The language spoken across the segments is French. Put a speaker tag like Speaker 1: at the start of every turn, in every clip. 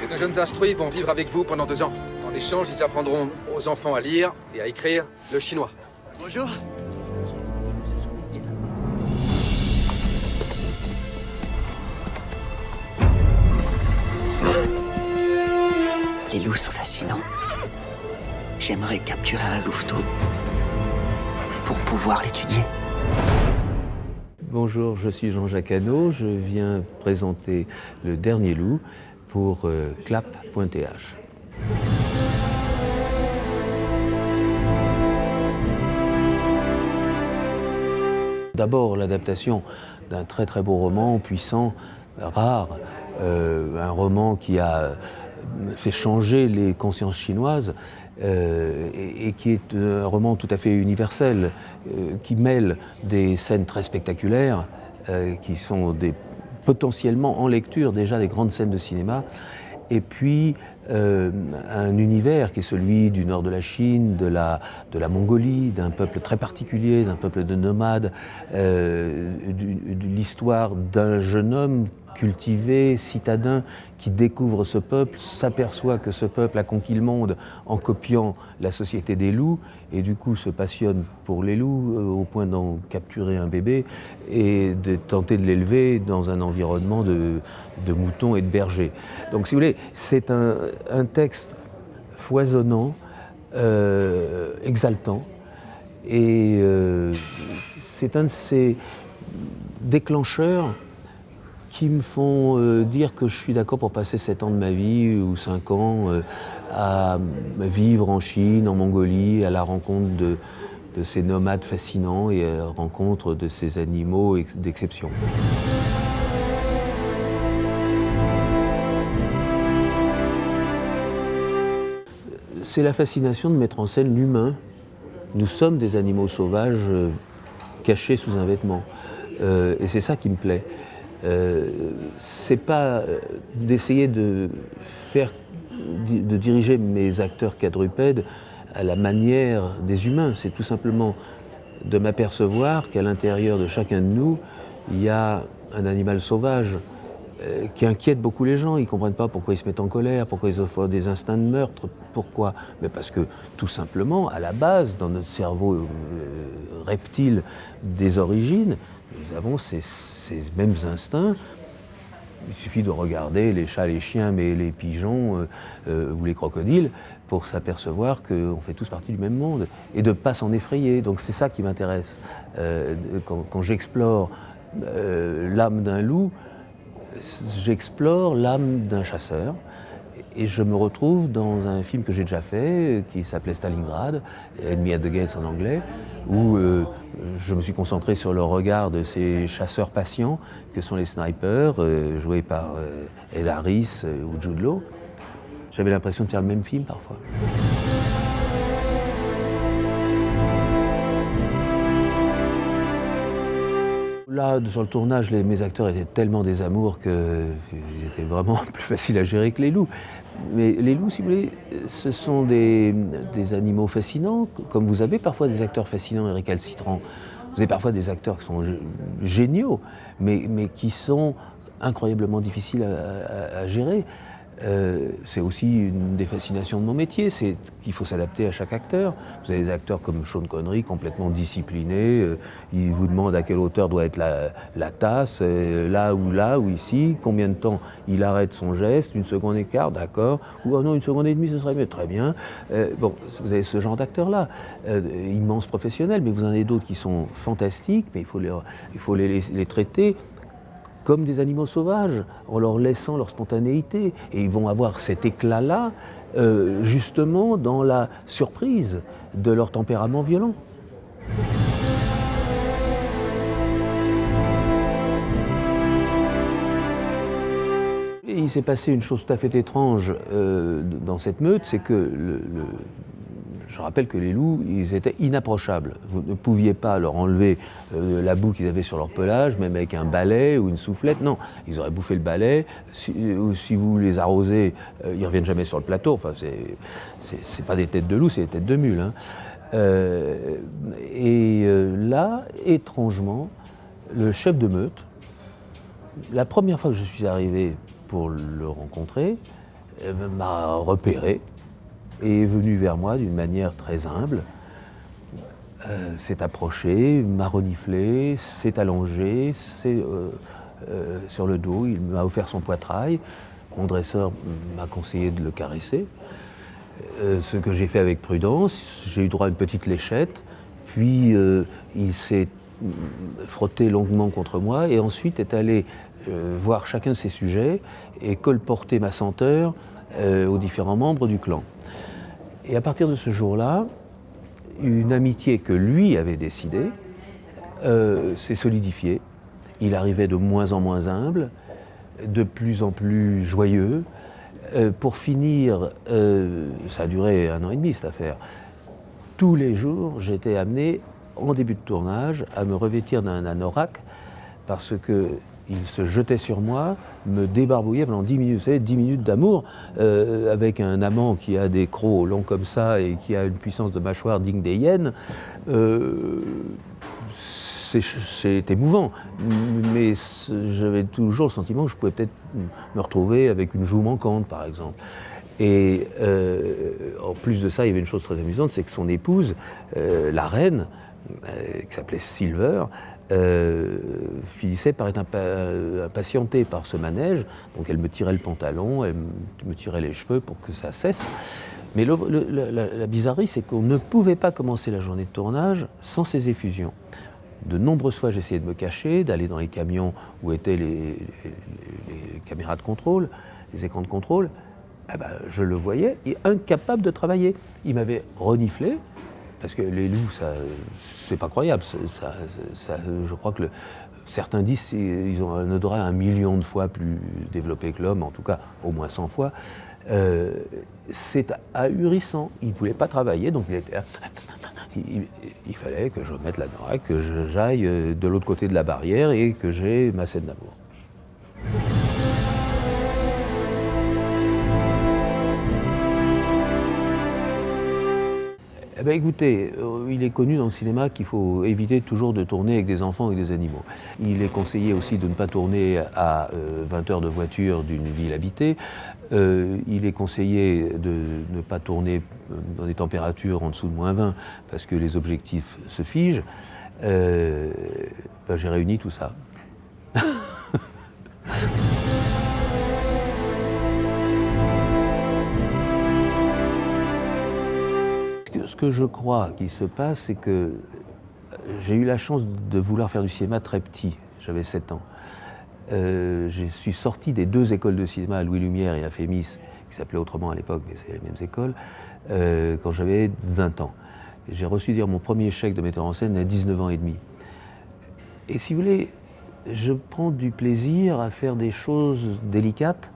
Speaker 1: Ces deux jeunes instruits vont vivre avec vous pendant 2 ans. En échange, ils apprendront aux enfants à lire et à écrire le chinois.
Speaker 2: Bonjour.
Speaker 3: Les loups sont fascinants. J'aimerais capturer un louveteau pour pouvoir l'étudier.
Speaker 4: Bonjour, je suis Jean-Jacques Hano, je viens présenter Le Dernier Loup pour clap.th. D'abord l'adaptation d'un très très beau roman, puissant, rare, un roman qui a fait changer les consciences chinoises et qui est un roman tout à fait universel, qui mêle des scènes très spectaculaires, qui sont potentiellement en lecture déjà des grandes scènes de cinéma, et puis un univers qui est celui du nord de la Chine, de la Mongolie, d'un peuple très particulier, d'un peuple de nomades, de l'histoire d'un jeune homme cultivé, citadin, qui découvre ce peuple, s'aperçoit que ce peuple a conquis le monde en copiant la société des loups, et du coup se passionne pour les loups au point d'en capturer un bébé et de tenter de l'élever dans un environnement de moutons et de bergers. Donc si vous voulez, c'est un texte foisonnant, exaltant, et c'est un de ces déclencheurs qui me font dire que je suis d'accord pour passer 7 ans de ma vie, ou 5 ans, à vivre en Chine, en Mongolie, à la rencontre de ces nomades fascinants et à la rencontre de ces animaux d'exception. C'est la fascination de mettre en scène l'humain. Nous sommes des animaux sauvages cachés sous un vêtement. Et c'est ça qui me plaît. C'est pas d'essayer de diriger mes acteurs quadrupèdes à la manière des humains, c'est tout simplement de m'apercevoir qu'à l'intérieur de chacun de nous, il y a un animal sauvage qui inquiète beaucoup les gens. Ils ne comprennent pas pourquoi ils se mettent en colère, pourquoi ils ont des instincts de meurtre. Pourquoi ? Mais parce que, tout simplement, à la base, dans notre cerveau reptile des origines, nous avons ces mêmes instincts. Il suffit de regarder les chats, les chiens, mais les pigeons ou les crocodiles pour s'apercevoir qu'on fait tous partie du même monde et de ne pas s'en effrayer. Donc c'est ça qui m'intéresse. Quand j'explore l'âme d'un loup, j'explore l'âme d'un chasseur. Et je me retrouve dans un film que j'ai déjà fait, qui s'appelait Stalingrad, Enemy at the Gates en anglais, où je me suis concentré sur le regard de ces chasseurs patients que sont les snipers, joués par Ed Harris ou Jude Law. J'avais l'impression de faire le même film parfois. Là, sur le tournage, mes acteurs étaient tellement des amours qu'ils étaient vraiment plus faciles à gérer que les loups. Mais les loups, si vous voulez, ce sont des animaux fascinants, comme vous avez parfois des acteurs fascinants et récalcitrants. Vous avez parfois des acteurs qui sont géniaux, mais qui sont incroyablement difficiles à gérer. C'est aussi une des fascinations de mon métier, c'est qu'il faut s'adapter à chaque acteur. Vous avez des acteurs comme Sean Connery, complètement disciplinés, ils vous demandent à quelle hauteur doit être la tasse, là ou ici, combien de temps il arrête son geste, 1 seconde et quart, d'accord, ou oh non, 1 seconde et demie, ce serait mieux, très bien. Bon, vous avez ce genre d'acteurs-là, immenses professionnels, mais vous en avez d'autres qui sont fantastiques, mais il faut les traiter comme des animaux sauvages, en leur laissant leur spontanéité. Et ils vont avoir cet éclat-là, justement, dans la surprise de leur tempérament violent. Et il s'est passé une chose tout à fait étrange dans cette meute, c'est que je rappelle que les loups, ils étaient inapprochables. Vous ne pouviez pas leur enlever la boue qu'ils avaient sur leur pelage, même avec un balai ou une soufflette. Non, ils auraient bouffé le balai. Si vous les arrosez, ils ne reviennent jamais sur le plateau. Enfin, c'est pas des têtes de loup, c'est des têtes de mule. Hein. Là, étrangement, le chef de meute, la première fois que je suis arrivé pour le rencontrer, m'a repéré et est venu vers moi d'une manière très humble. S'est approché, m'a reniflé, s'est allongé, sur le dos, il m'a offert son poitrail. Mon dresseur m'a conseillé de le caresser. Ce que j'ai fait avec prudence, j'ai eu droit à une petite léchette, puis il s'est frotté longuement contre moi et ensuite est allé voir chacun de ses sujets et colporter ma senteur aux différents membres du clan. Et à partir de ce jour-là, une amitié que lui avait décidée s'est solidifiée. Il arrivait de moins en moins humble, de plus en plus joyeux. Pour finir, ça a duré 1 an et demi cette affaire. Tous les jours, j'étais amené, en début de tournage, à me revêtir d'un anorak parce qu'il se jetait sur moi, me débarbouillait pendant 10 minutes. Vous savez, 10 minutes d'amour avec un amant qui a des crocs longs comme ça et qui a une puissance de mâchoire digne des hyènes. C'est émouvant, mais j'avais toujours le sentiment que je pouvais peut-être me retrouver avec une joue manquante, par exemple. Et en plus de ça, il y avait une chose très amusante, c'est que son épouse, la reine, qui s'appelait Silver, finissait par être impatientée par ce manège, donc elle me tirait le pantalon, elle me tirait les cheveux pour que ça cesse. Mais la bizarrerie, c'est qu'on ne pouvait pas commencer la journée de tournage sans ces effusions. De nombreuses fois, j'essayais de me cacher, d'aller dans les camions où étaient les caméras de contrôle, les écrans de contrôle. Eh ben, je le voyais, et incapable de travailler. Il m'avait reniflé, parce que les loups, c'est pas croyable. Je crois que certains disent qu'ils ont un odorat 1 million de fois plus développé que l'homme, en tout cas au moins 100 fois. C'est ahurissant. Il ne voulait pas travailler, donc il fallait que je mette l'anorak, que j'aille de l'autre côté de la barrière et que j'ai ma scène d'amour. Eh bien, écoutez, il est connu dans le cinéma qu'il faut éviter toujours de tourner avec des enfants et des animaux. Il est conseillé aussi de ne pas tourner à 20 heures de voiture d'une ville habitée. Il est conseillé de ne pas tourner dans des températures en dessous de -20 parce que les objectifs se figent. J'ai réuni tout ça. Ce que je crois qui se passe, c'est que j'ai eu la chance de vouloir faire du cinéma très petit. J'avais 7 ans. Je suis sorti des 2 écoles de cinéma, à Louis Lumière et à Fémis, qui s'appelaient autrement à l'époque, mais c'est les mêmes écoles, quand j'avais 20 ans. J'ai reçu dire mon premier chèque de metteur en scène à 19 ans et demi. Et si vous voulez, je prends du plaisir à faire des choses délicates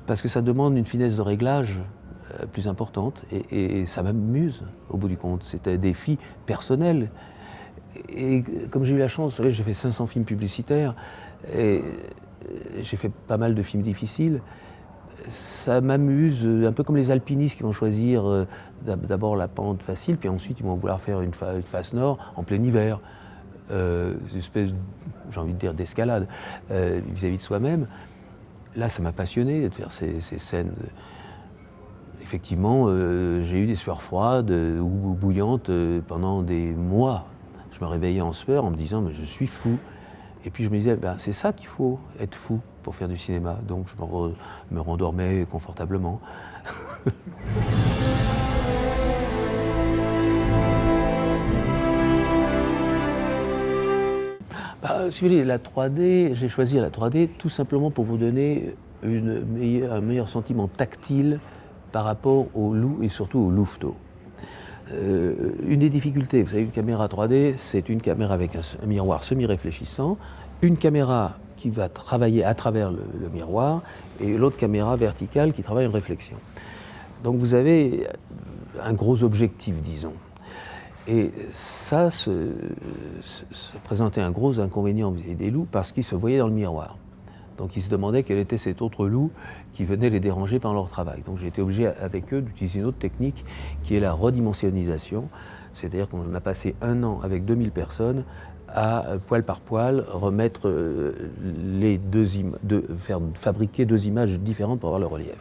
Speaker 4: parce que ça demande une finesse de réglage plus importante et ça m'amuse au bout du compte. C'est un défi personnel. Et comme j'ai eu la chance, vous savez, j'ai fait 500 films publicitaires et j'ai fait pas mal de films difficiles. Ça m'amuse, un peu comme les alpinistes qui vont choisir d'abord la pente facile, puis ensuite ils vont vouloir faire une face nord en plein hiver. Une espèce, j'ai envie de dire, d'escalade vis-à-vis de soi-même. Là, ça m'a passionné de faire ces scènes. Effectivement, j'ai eu des sueurs froides ou bouillantes pendant des mois. Je me réveillais en sueur en me disant mais je suis fou. Et puis je me disais ben, c'est ça qu'il faut, être fou pour faire du cinéma. Donc je me rendormais confortablement. Si vous voulez, la 3D, j'ai choisi la 3D tout simplement pour vous donner un meilleur sentiment tactile par rapport au loup et surtout au louveteau. Une des difficultés, vous savez, une caméra 3D, c'est une caméra avec un miroir semi-réfléchissant, une caméra qui va travailler à travers le miroir et l'autre caméra verticale qui travaille en réflexion. Donc vous avez un gros objectif, disons. Et ça présentait un gros inconvénient vis-à-vis des loups parce qu'ils se voyaient dans le miroir. Donc ils se demandaient quel était cet autre loup qui venait les déranger pendant leur travail. Donc j'ai été obligé avec eux d'utiliser une autre technique qui est la redimensionnisation. C'est-à-dire qu'on a passé 1 an avec 2000 personnes à poil par poil remettre fabriquer 2 images différentes pour avoir le relief.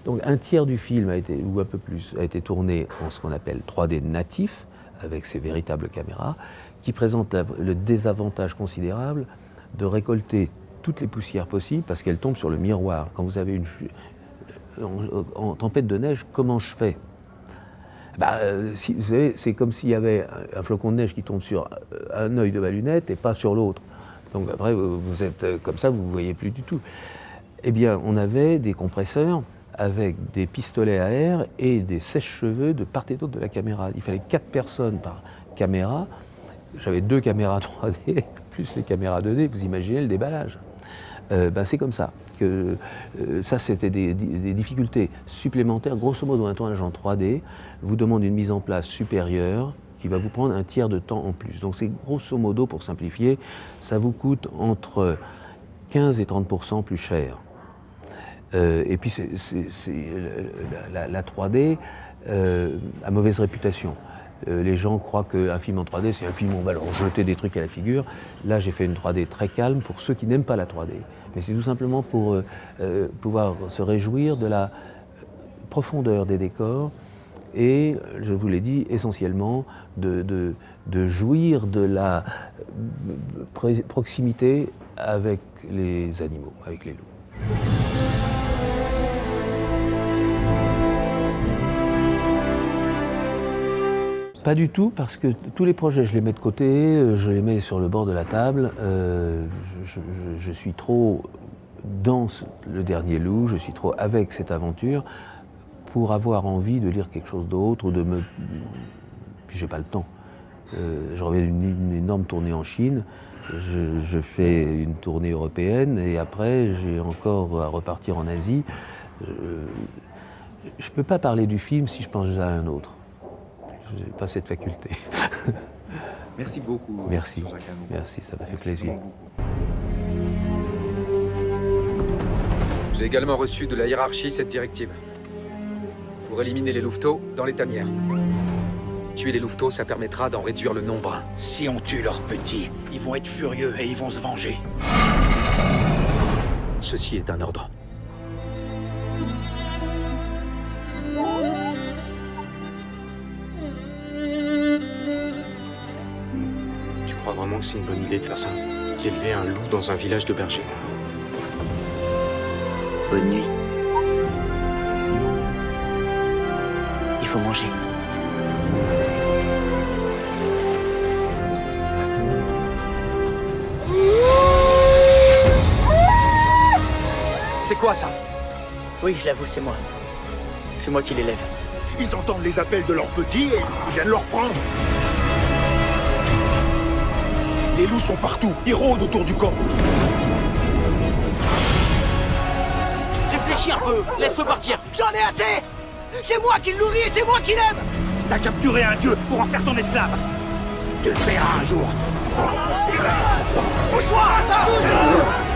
Speaker 4: Donc un tiers du film ou un peu plus, a été tourné en ce qu'on appelle 3D natif, avec ses véritables caméras, qui présentent le désavantage considérable de récolter toutes les poussières possibles parce qu'elles tombent sur le miroir. Quand vous avez en tempête de neige, comment je fais ? Vous savez, c'est comme s'il y avait un flocon de neige qui tombe sur un œil de ma lunette et pas sur l'autre. Donc après, vous êtes comme ça, vous ne voyez plus du tout. Eh bien, on avait des compresseurs avec des pistolets à air et des sèche-cheveux de part et d'autre de la caméra. Il fallait 4 personnes par caméra. J'avais 2 caméras 3D, plus les caméras 2D, vous imaginez le déballage. C'est comme ça. Ça, c'était des difficultés supplémentaires. Grosso modo, un tournage en 3D vous demande une mise en place supérieure qui va vous prendre un tiers de temps en plus. Donc c'est grosso modo, pour simplifier, ça vous coûte entre 15 et 30% plus cher. Et puis la 3D a mauvaise réputation. Les gens croient qu'un film en 3D, c'est un film où on va leur jeter des trucs à la figure. Là, j'ai fait une 3D très calme pour ceux qui n'aiment pas la 3D. Mais c'est tout simplement pour pouvoir se réjouir de la profondeur des décors et, je vous l'ai dit, essentiellement de jouir de la proximité avec les animaux, avec les loups. Pas du tout, parce que tous les projets, je les mets de côté, je les mets sur le bord de la table. Je suis trop dans le dernier loup, je suis trop avec cette aventure pour avoir envie de lire quelque chose d'autre ou de me... Puis j'ai pas le temps. Je reviens d'une énorme tournée en Chine, je fais une tournée européenne et après j'ai encore à repartir en Asie. Je peux pas parler du film si je pense à un autre. Je n'ai pas cette faculté.
Speaker 2: Merci beaucoup.
Speaker 4: Merci, merci, ça m'a fait plaisir.
Speaker 1: J'ai également reçu de la hiérarchie cette directive. Pour éliminer les louveteaux dans les tanières. Tuer les louveteaux, ça permettra d'en réduire le nombre.
Speaker 5: Si on tue leurs petits, ils vont être furieux et ils vont se venger.
Speaker 1: Ceci est un ordre.
Speaker 2: Tu crois vraiment que c'est une bonne idée de faire ça? D'élever un loup dans un village de bergers?
Speaker 3: Bonne nuit. Il faut manger.
Speaker 1: C'est quoi ça?
Speaker 3: Oui, je l'avoue, c'est moi. C'est moi qui l'élève.
Speaker 5: Ils entendent les appels de leurs petits et ils viennent leur prendre. Les loups sont partout, ils rôdent autour du camp.
Speaker 6: Réfléchis un peu, laisse-le partir. J'en ai assez. C'est moi qui le nourris et c'est moi qui l'aime.
Speaker 5: T'as capturé un dieu pour en faire ton esclave. Tu le paieras un jour.
Speaker 6: Pousse-toi, ça pousse.